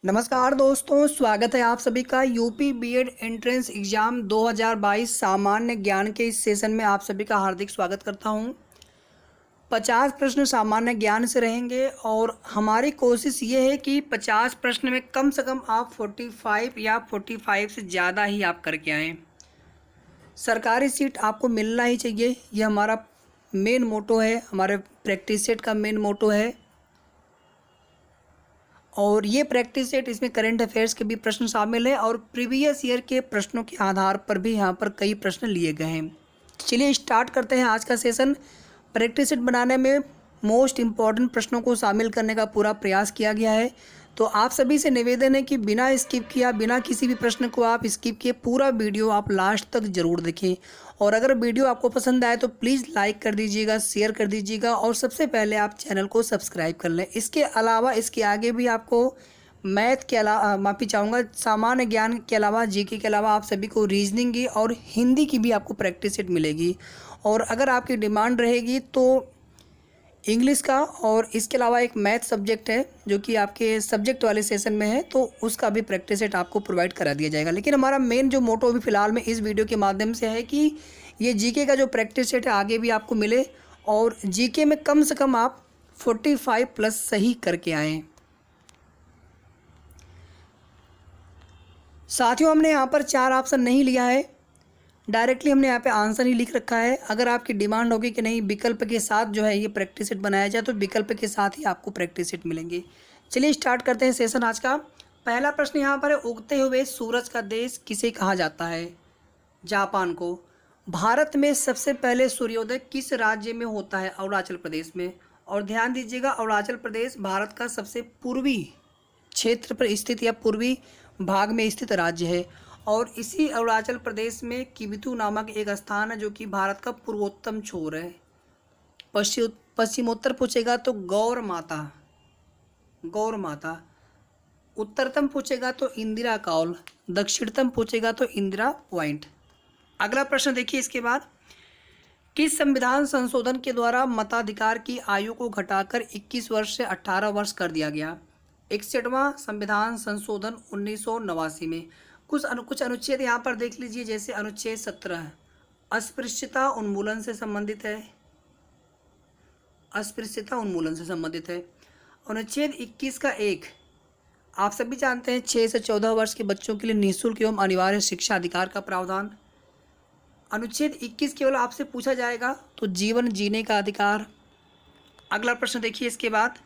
नमस्कार दोस्तों, स्वागत है आप सभी का यूपी बीएड एंट्रेंस एग्ज़ाम 2022 सामान्य ज्ञान के इस सेशन में आप सभी का हार्दिक स्वागत करता हूं। 50 प्रश्न सामान्य ज्ञान से रहेंगे और हमारी कोशिश ये है कि 50 प्रश्न में कम से कम आप 45 या 45 से ज़्यादा ही आप करके आएँ। सरकारी सीट आपको मिलना ही चाहिए, ये हमारा मेन मोटो है, हमारे प्रैक्टिस सेट का मेन मोटो है। और ये प्रैक्टिस सेट, इसमें करंट अफेयर्स के भी प्रश्न शामिल हैं और प्रीवियस ईयर के प्रश्नों के आधार पर भी यहाँ पर कई प्रश्न लिए गए हैं। चलिए स्टार्ट करते हैं आज का सेशन। प्रैक्टिस सेट बनाने में मोस्ट इम्पॉर्टेंट प्रश्नों को शामिल करने का पूरा प्रयास किया गया है, तो आप सभी से निवेदन है कि बिना स्किप किया, बिना किसी भी प्रश्न को आप स्किप किए पूरा वीडियो आप लास्ट तक ज़रूर देखें। और अगर वीडियो आपको पसंद आए तो प्लीज़ लाइक कर दीजिएगा, शेयर कर दीजिएगा और सबसे पहले आप चैनल को सब्सक्राइब कर लें। इसके अलावा इसके आगे भी आपको मैथ के अलावा, माफ़ी चाहूँगा, सामान्य ज्ञान के अलावा, जीके के अलावा आप सभी को रीजनिंग की और हिंदी की भी आपको प्रैक्टिस सेट मिलेगी। और अगर आपकी डिमांड रहेगी तो इंग्लिश का और इसके अलावा एक मैथ सब्जेक्ट है जो कि आपके सब्जेक्ट वाले सेशन में है, तो उसका भी प्रैक्टिस सेट आपको प्रोवाइड करा दिया जाएगा। लेकिन हमारा मेन जो मोटो अभी फ़िलहाल में इस वीडियो के माध्यम से है कि ये जीके का जो प्रैक्टिस सेट है आगे भी आपको मिले और जीके में कम से कम आप 45 प्लस सही करके आएँ। साथियों, हमने यहाँ पर 4 ऑप्शन नहीं लिया है, डायरेक्टली हमने यहाँ पे आंसर ही लिख रखा है। अगर आपकी डिमांड होगी कि नहीं विकल्प के साथ जो है ये प्रैक्टिस सेट बनाया जाए, तो विकल्प के साथ ही आपको प्रैक्टिस सेट मिलेंगे। चलिए स्टार्ट करते हैं सेशन आज का। पहला प्रश्न यहाँ पर है, उगते हुए सूरज का देश किसे कहा जाता है? जापान को। भारत में सबसे पहले सूर्योदय किस राज्य में होता है? अरुणाचल प्रदेश में। और ध्यान दीजिएगा, अरुणाचल प्रदेश भारत का सबसे पूर्वी क्षेत्र पर स्थित या पूर्वी भाग में स्थित राज्य है। और इसी अरुणाचल प्रदेश में किबिथू नामक एक स्थान है जो कि भारत का पूर्वोत्तम छोर है। पश्चिमोत्तर पूछेगा तो गौर माता। उत्तरतम पूछेगा तो इंदिरा कॉल। दक्षिणतम पूछेगा तो इंदिरा पॉइंट। अगला प्रश्न देखिए इसके बाद, किस संविधान संशोधन के द्वारा मताधिकार की आयु को घटाकर 21 वर्ष से 18 वर्ष कर दिया गया? 61वां संविधान संशोधन 1989 में। कुछ अनुच्छेद यहाँ पर देख लीजिए, जैसे अनुच्छेद 17 अस्पृश्यता उन्मूलन से संबंधित है। अनुच्छेद 21 का 1, आप सभी जानते हैं 6 से 14 वर्ष के बच्चों के लिए निःशुल्क एवं अनिवार्य शिक्षा अधिकार का प्रावधान। अनुच्छेद 21 केवल आपसे पूछा जाएगा तो जीवन जीने का अधिकार। अगला प्रश्न देखिए इसके बाद,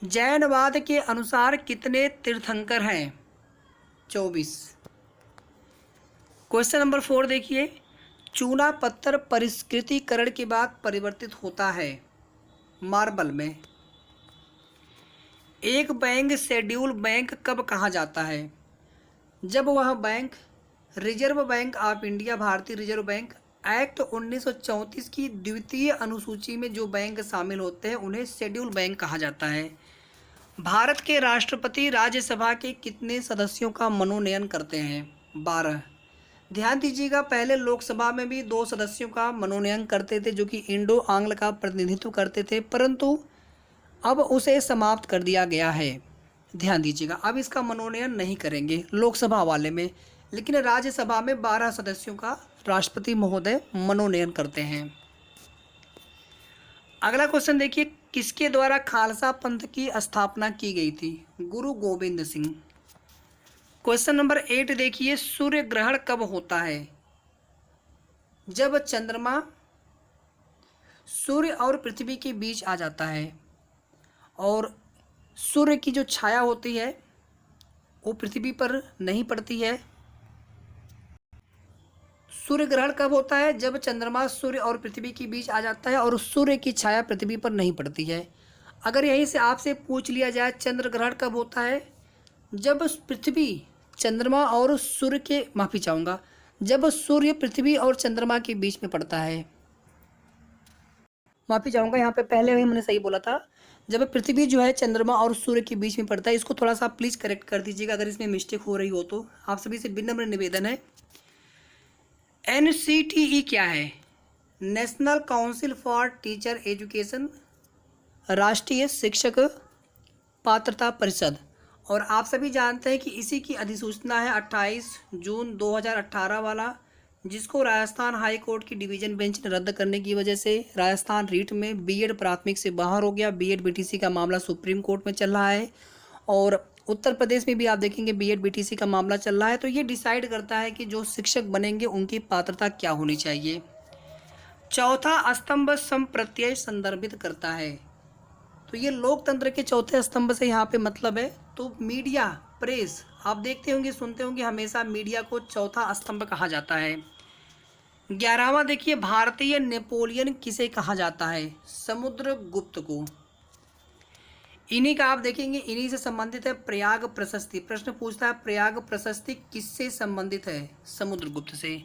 जैनवाद के अनुसार कितने तीर्थंकर हैं? 24। क्वेश्चन नंबर 4 देखिए, चूना पत्थर परिष्कृतीकरण के बाद परिवर्तित होता है मार्बल में। एक बैंक शेड्यूल बैंक कब कहा जाता है? जब वह bank reserve bank of India, भारतीय रिजर्व बैंक एक्ट 1934 की द्वितीय अनुसूची में जो बैंक शामिल होते हैं उन्हें शेड्यूल बैंक कहा जाता है। भारत के राष्ट्रपति राज्यसभा के कितने सदस्यों का मनोनयन करते हैं? 12। ध्यान दीजिएगा, पहले लोकसभा में भी 2 सदस्यों का मनोनयन करते थे जो कि इंडो आंग्ल का प्रतिनिधित्व करते थे, परंतु अब उसे समाप्त कर दिया गया है। ध्यान दीजिएगा, अब इसका मनोनयन नहीं करेंगे लोकसभा वाले में, लेकिन राज्यसभा में 12 सदस्यों का राष्ट्रपति महोदय मनोनयन करते हैं। अगला क्वेश्चन देखिए, किसके द्वारा खालसा पंथ की स्थापना की गई थी? गुरु गोविंद सिंह। क्वेश्चन नंबर 8 देखिए, सूर्य ग्रहण कब होता है? जब चंद्रमा सूर्य और पृथ्वी के बीच आ जाता है और सूर्य की जो छाया होती है वो पृथ्वी पर नहीं पड़ती है। सूर्य ग्रहण कब होता है? जब चंद्रमा सूर्य और पृथ्वी के बीच आ जाता है और सूर्य की छाया पृथ्वी पर नहीं पड़ती है। अगर यहीं से आपसे पूछ लिया जाए चंद्र ग्रहण कब होता है? जब पृथ्वी चंद्रमा और सूर्य के, माफ़ी चाहूँगा, जब सूर्य पृथ्वी और चंद्रमा के बीच में पड़ता है। माफ़ी चाहूँगा, यहाँ पे पहले ही मैंने सही बोला था, जब पृथ्वी जो है चंद्रमा और सूर्य के बीच में पड़ता है। इसको थोड़ा सा प्लीज़ करेक्ट कर दीजिएगा अगर इसमें मिस्टेक हो रही हो तो। आप सभी से विनम्र निवेदन है। NCTE क्या है? National council for teacher education, राष्ट्रीय शिक्षक पात्रता परिषद। और आप सभी जानते हैं कि इसी की अधिसूचना है 28 जून 2018 वाला, जिसको राजस्थान हाई कोर्ट की डिवीज़न बेंच ने रद्द करने की वजह से राजस्थान रीट में बीएड प्राथमिक से बाहर हो गया। बीएड बीटीसी का मामला सुप्रीम कोर्ट में चल रहा है और उत्तर प्रदेश में भी आप देखेंगे बीएड बीटीसी का मामला चल रहा है। तो ये डिसाइड करता है कि जो शिक्षक बनेंगे उनकी पात्रता क्या होनी चाहिए। चौथा स्तंभ संप्रत्यय संदर्भित करता है। तो ये लोकतंत्र के चौथे स्तंभ से यहाँ पे मतलब है। तो मीडिया, प्रेस, आप देखते होंगे, सुनते होंगे, हमेशा मीडिया को चौथा स्तंभ कहा जाता है। 11वां देखिए, भारतीय नेपोलियन किसे कहा जाता है? समुद्रगुप्त को। इन्हीं का आप देखेंगे, इन्हीं से संबंधित है प्रयाग प्रशस्ति। प्रश्न पूछता है प्रयाग प्रशस्ति किससे संबंधित है? समुद्रगुप्त से,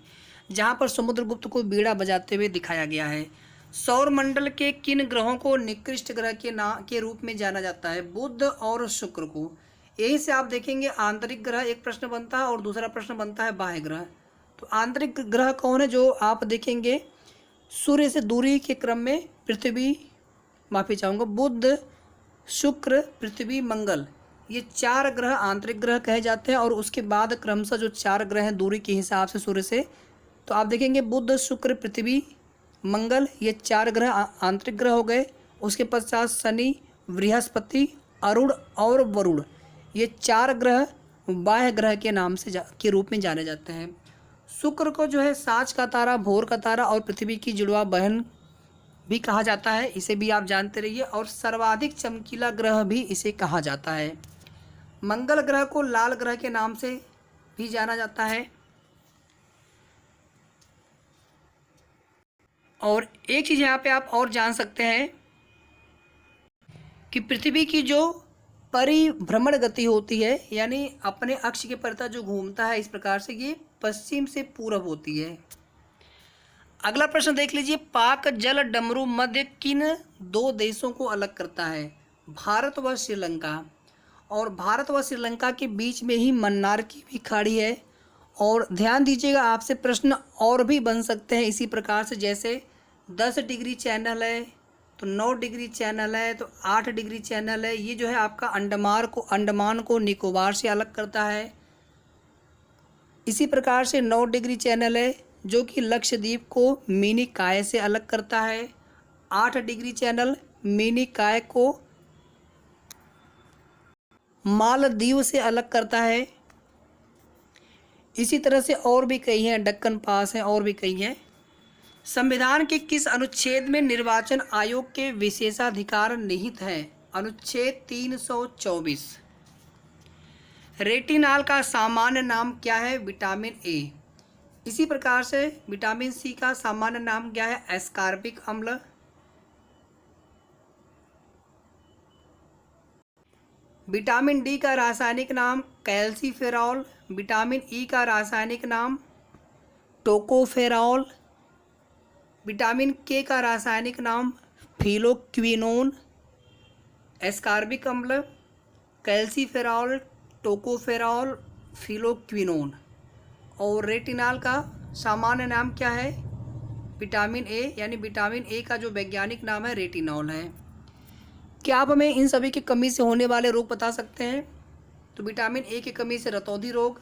जहाँ पर समुद्रगुप्त को बीड़ा बजाते हुए दिखाया गया है। सौर मंडल के किन ग्रहों को निकृष्ट ग्रह के रूप में जाना जाता है? बुध और शुक्र को। यही से आप देखेंगे आंतरिक ग्रह एक प्रश्न बनता है और दूसरा प्रश्न बनता है बाह्य ग्रह। तो आंतरिक ग्रह कौन है? जो आप देखेंगे सूर्य से दूरी के क्रम में पृथ्वी, माफी चाहूँगा, बुध, शुक्र, पृथ्वी, मंगल, ये 4 ग्रह आंतरिक ग्रह कहे जाते हैं। और उसके बाद क्रमशः जो 4 ग्रह हैं दूरी के हिसाब से सूर्य से, तो आप देखेंगे बुध, शुक्र, पृथ्वी, मंगल, ये 4 ग्रह आंतरिक ग्रह हो गए। उसके पश्चात शनि, बृहस्पति, अरुण और वरुण, ये 4 ग्रह बाह्य ग्रह के नाम से के रूप में जाने जाते हैं। शुक्र को जो है साँझ का तारा, भोर का तारा और पृथ्वी की जुड़वा बहन भी कहा जाता है, इसे भी आप जानते रहिए। और सर्वाधिक चमकीला ग्रह भी इसे कहा जाता है। मंगल ग्रह को लाल ग्रह के नाम से भी जाना जाता है। और एक चीज़ यहाँ पे आप और जान सकते हैं कि पृथ्वी की जो परिभ्रमण गति होती है, यानी अपने अक्ष के परितः जो घूमता है, इस प्रकार से ये पश्चिम से पूरब होती है। अगला प्रश्न देख लीजिए, पाक जल डमरू मध्य किन 2 देशों को अलग करता है? भारत व श्रीलंका। और भारत व श्रीलंका के बीच में ही मन्नार की भी खाड़ी है। और ध्यान दीजिएगा, आपसे प्रश्न और भी बन सकते हैं इसी प्रकार से, जैसे 10 डिग्री चैनल है तो 9 डिग्री चैनल है तो 8 डिग्री चैनल है। ये जो है आपका अंडमान को निकोबार से अलग करता है। इसी प्रकार से 9 डिग्री चैनल है जो कि लक्षद्वीप को मिनी काय से अलग करता है। 8 डिग्री चैनल मिनी काय को मालदीव से अलग करता है। इसी तरह से और भी कई हैं, दक्कन पास हैं, और भी कई हैं। संविधान के किस अनुच्छेद में निर्वाचन आयोग के विशेषाधिकार निहित हैं? अनुच्छेद 324। रेटिनॉल का सामान्य नाम क्या है? Vitamin A. इसी प्रकार से विटामिन सी का सामान्य नाम क्या है? एस्कॉर्बिक अम्ल। विटामिन डी का रासायनिक नाम कैल्सीफेरॉल। विटामिन ई का रासायनिक नाम टोकोफेरॉल। विटामिन के का रासायनिक नाम फिलोक्विनोन। एस्कॉर्बिक अम्ल, कैल्सीफेरॉल, टोकोफेरॉल, फिलोक्विनोन। और रेटिनॉल का सामान्य नाम क्या है? विटामिन ए, यानी विटामिन ए का जो वैज्ञानिक नाम है रेटिनॉल है। क्या आप हमें इन सभी की कमी से होने वाले रोग बता सकते हैं? तो विटामिन ए की कमी से रतौंधी रोग,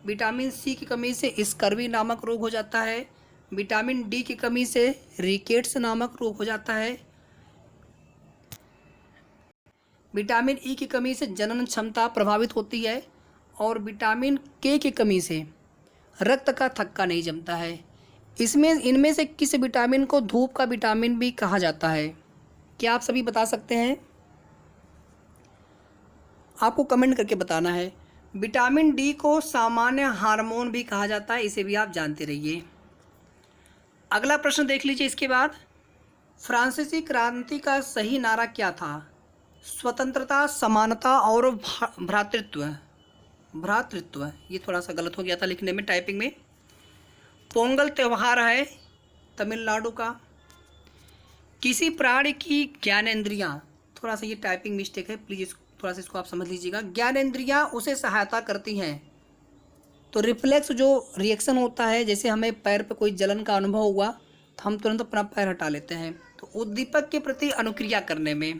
विटामिन सी की कमी से स्कर्वी नामक रोग हो जाता है, विटामिन डी की कमी से रिकेट्स नामक रोग हो जाता है, विटामिन ई की कमी से जनन क्षमता प्रभावित होती है, और विटामिन के की कमी से रक्त का थक्का नहीं जमता है। इनमें से किस विटामिन को धूप का विटामिन भी कहा जाता है? क्या आप सभी बता सकते हैं? आपको कमेंट करके बताना है। विटामिन डी को सामान्य हार्मोन भी कहा जाता है, इसे भी आप जानते रहिए। अगला प्रश्न देख लीजिए इसके बाद, फ्रांसीसी क्रांति का सही नारा क्या था? स्वतंत्रता, समानता और भ्रातृत्व। भ्रातृत्व, ये थोड़ा सा गलत हो गया था लिखने में, टाइपिंग में। पोंगल त्यौहार है तमिलनाडु का। किसी प्राणी की ज्ञानेंद्रियाँ, थोड़ा सा ये टाइपिंग मिस्टेक है, प्लीज़ थोड़ा सा इसको आप समझ लीजिएगा। ज्ञानेंद्रियाँ उसे सहायता करती हैं। तो रिफ्लेक्स जो रिएक्शन होता है, जैसे हमें पैर पे कोई जलन का अनुभव हुआ तो हम तुरंत अपना पैर हटा लेते हैं। तो उद्दीपक के प्रति अनुक्रिया करने में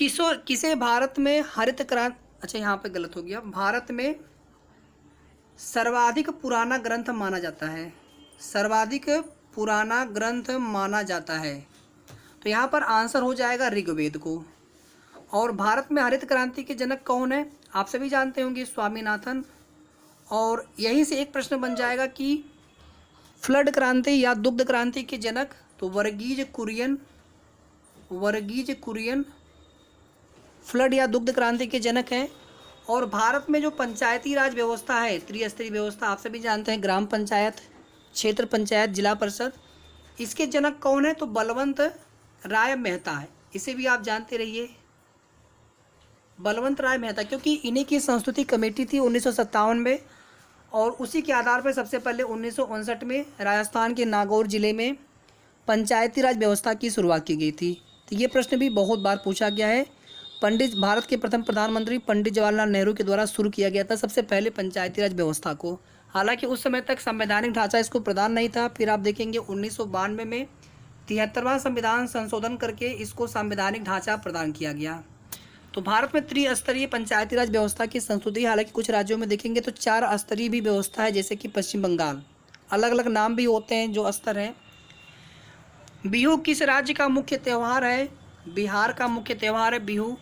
किसे भारत में हरित क्रांति, अच्छा यहाँ पे गलत हो गया, भारत में सर्वाधिक पुराना ग्रंथ माना जाता है, सर्वाधिक पुराना ग्रंथ माना जाता है। तो यहाँ पर आंसर हो जाएगा ऋग्वेद को। और भारत में हरित क्रांति के जनक कौन है, आप सभी जानते होंगे, स्वामीनाथन। और यहीं से एक प्रश्न बन जाएगा कि फ्लड क्रांति या दुग्ध क्रांति के जनक, तो वर्गीज कुरियन, वर्गीज कुरियन फ्लड या दुग्ध क्रांति के जनक हैं। और भारत में जो पंचायती राज व्यवस्था है, त्रिस्तरीय व्यवस्था, आप सभी जानते हैं, ग्राम पंचायत, क्षेत्र पंचायत, जिला परिषद, इसके जनक कौन है, तो बलवंत राय मेहता है। इसे भी आप जानते रहिए, बलवंत राय मेहता, क्योंकि इन्हीं की संस्तुति कमेटी थी 1957 में। और उसी के आधार पर सबसे पहले 1959 में राजस्थान के नागौर जिले में पंचायती राज व्यवस्था की शुरुआत की गई थी। तो ये प्रश्न भी बहुत बार पूछा गया है। भारत के प्रथम प्रधानमंत्री पंडित जवाहरलाल नेहरू के द्वारा शुरू किया गया था सबसे पहले पंचायती राज व्यवस्था को। हालांकि उस समय तक संवैधानिक ढांचा इसको प्रदान नहीं था। फिर आप देखेंगे 1992 में 73वां संविधान संशोधन करके इसको संवैधानिक ढांचा प्रदान किया गया। तो भारत में त्रिस्तरीय पंचायती राज व्यवस्था की संस्तुति, हालांकि कुछ राज्यों में देखेंगे तो 4 स्तरीय भी व्यवस्था है, जैसे कि पश्चिम बंगाल, अलग अलग नाम भी होते हैं जो स्तर हैं। बिहू किस राज्य का मुख्य त्यौहार है, बिहार का मुख्य त्यौहार है बिहू।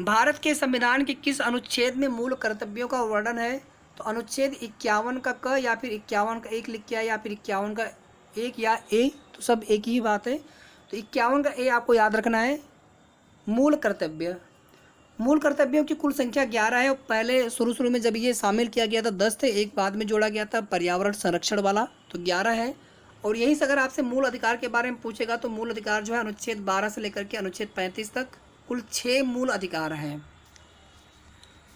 भारत के संविधान के किस अनुच्छेद में मूल कर्तव्यों का वर्णन है, तो अनुच्छेद 51 का क या फिर 51 का 1 लिख के या फिर 51 का 1 या ए, तो सब एक ही बात है। तो 51 का ए आपको याद रखना है। मूल कर्तव्य, मूल कर्तव्यों की कुल संख्या 11 है। पहले शुरू में जब ये शामिल किया गया था 10 थे, एक बाद में जोड़ा गया था पर्यावरण संरक्षण वाला, तो 11 है। और यहीं से अगर आपसे मूल अधिकार के बारे में पूछेगा तो मूल अधिकार जो है अनुच्छेद 12 से लेकर के अनुच्छेद 35 तक कुल 6 मूल अधिकार हैं।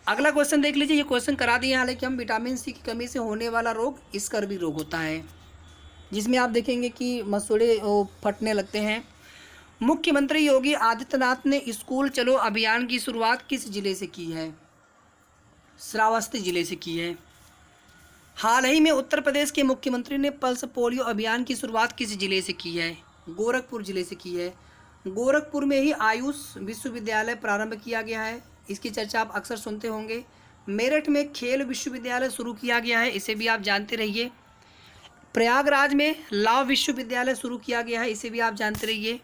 अगला क्वेश्चन देख लीजिए, ये क्वेश्चन करा दिए, हालांकि हम विटामिन सी की कमी से होने वाला रोग स्कर्वी रोग होता है, जिसमें आप देखेंगे कि मसूड़े फटने लगते हैं। मुख्यमंत्री योगी आदित्यनाथ ने स्कूल चलो अभियान की शुरुआत किस जिले से की है, श्रावस्ती जिले से की है। हाल ही में उत्तर प्रदेश के मुख्यमंत्री ने पल्स पोलियो अभियान की शुरुआत किस जिले से की है, गोरखपुर जिले से की है। गोरखपुर में ही आयुष विश्वविद्यालय प्रारंभ किया गया है, इसकी चर्चा आप अक्सर सुनते होंगे। मेरठ में खेल विश्वविद्यालय शुरू किया गया है, इसे भी आप जानते रहिए। प्रयागराज में लॉ विश्वविद्यालय शुरू किया गया है, इसे भी आप जानते रहिए।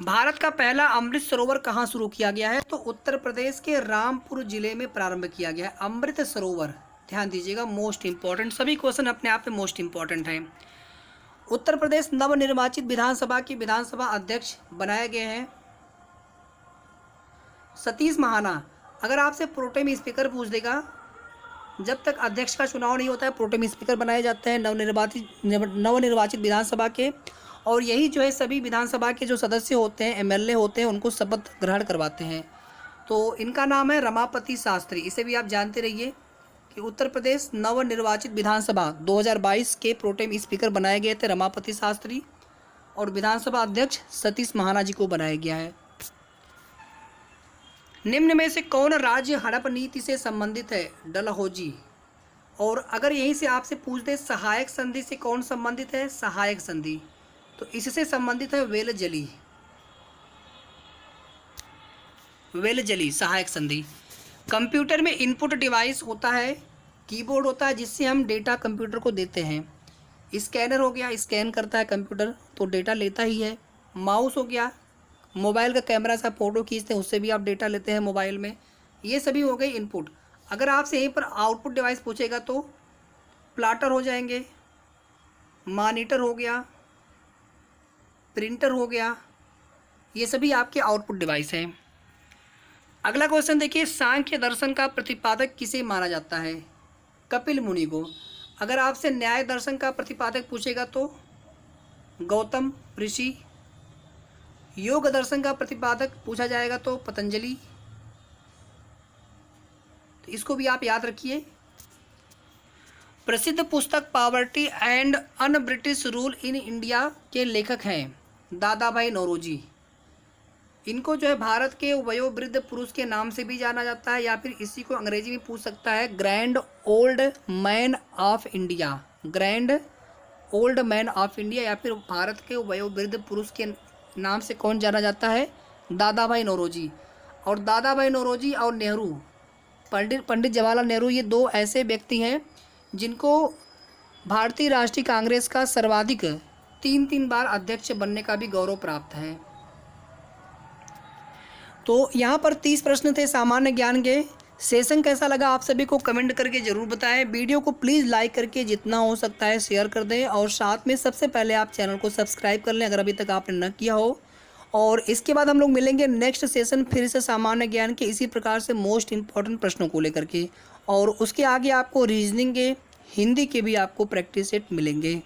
भारत का पहला अमृत सरोवर कहाँ शुरू किया गया है, तो उत्तर प्रदेश के रामपुर जिले में प्रारंभ किया गया है अमृत सरोवर। ध्यान दीजिएगा, मोस्ट इंपॉर्टेंट, सभी क्वेश्चन अपने आप में मोस्ट इंपॉर्टेंट हैं। उत्तर प्रदेश नवनिर्वाचित विधानसभा के विधानसभा अध्यक्ष बनाए गए हैं सतीश महाना। अगर आपसे प्रोटेम स्पीकर पूछ देगा, जब तक अध्यक्ष का चुनाव नहीं होता है प्रोटेम स्पीकर बनाए जाते हैं नवनिर्वाचित विधानसभा के। और यही जो है सभी विधानसभा के जो सदस्य होते हैं, एमएलए होते हैं, उनको शपथ ग्रहण करवाते हैं। तो इनका नाम है रमापति शास्त्री, इसे भी आप जानते रहिए कि उत्तर प्रदेश नवनिर्वाचित विधानसभा 2022 के प्रोटेम स्पीकर बनाए गए थे रमापति शास्त्री, और विधानसभा अध्यक्ष सतीश महाना जी को बनाया गया है। निम्न में से कौन राज्य हड़प नीति से संबंधित है, डलहौजी। और अगर यहीं से आपसे पूछ दे सहायक संधि से कौन संबंधित है, सहायक संधि, तो इससे संबंधित है वेलजली, वेलजली सहायक संधि। कंप्यूटर में इनपुट डिवाइस होता है, कीबोर्ड होता है जिससे हम डेटा कंप्यूटर को देते हैं। स्कैनर हो गया, स्कैन करता है कंप्यूटर तो डेटा लेता ही है। माउस हो गया, मोबाइल का कैमरा से आप फोटो खींचते हैं, उससे भी आप डेटा लेते हैं मोबाइल में। ये सभी हो गए इनपुट। अगर आपसे यहीं पर आउटपुट डिवाइस पूछेगा तो प्लाटर हो जाएंगे, मॉनिटर हो गया, प्रिंटर हो गया, ये सभी आपके आउटपुट डिवाइस हैं। अगला क्वेश्चन देखिए, सांख्य दर्शन का प्रतिपादक किसे माना जाता है, कपिल मुनि को। अगर आपसे न्याय दर्शन का प्रतिपादक पूछेगा तो गौतम ऋषि। योग दर्शन का प्रतिपादक पूछा जाएगा तो पतंजलि। तो इसको भी आप याद रखिए। प्रसिद्ध पुस्तक poverty and un British rule in India के लेखक हैं दादा भाई नौरोजी। इनको जो है भारत के वयोवृद्ध पुरुष के नाम से भी जाना जाता है, या फिर इसी को अंग्रेजी में पूछ सकता है grand old man of India, grand old man of India, या फिर भारत के वयोवृद्ध पुरुष के नाम से कौन जाना जाता है, दादा भाई नौरोजी। और दादा भाई नौरोजी और नेहरू, पंडित जवाहरलाल नेहरू, ये दो ऐसे व्यक्ति हैं जिनको भारतीय राष्ट्रीय कांग्रेस का सर्वाधिक 3 बार अध्यक्ष बनने का भी गौरव प्राप्त है। तो यहाँ पर 30 प्रश्न थे सामान्य ज्ञान के। सेशन कैसा लगा आप सभी को कमेंट करके ज़रूर बताएं। वीडियो को प्लीज़ लाइक करके जितना हो सकता है शेयर कर दें, और साथ में सबसे पहले आप चैनल को सब्सक्राइब कर लें अगर अभी तक आपने न किया हो। और इसके बाद हम लोग मिलेंगे नेक्स्ट सेशन फिर से सामान्य ज्ञान के इसी प्रकार से मोस्ट इम्पॉर्टेंट प्रश्नों को लेकर के, और उसके आगे आपको रीजनिंग के, हिंदी के भी आपको प्रैक्टिस सेट मिलेंगे।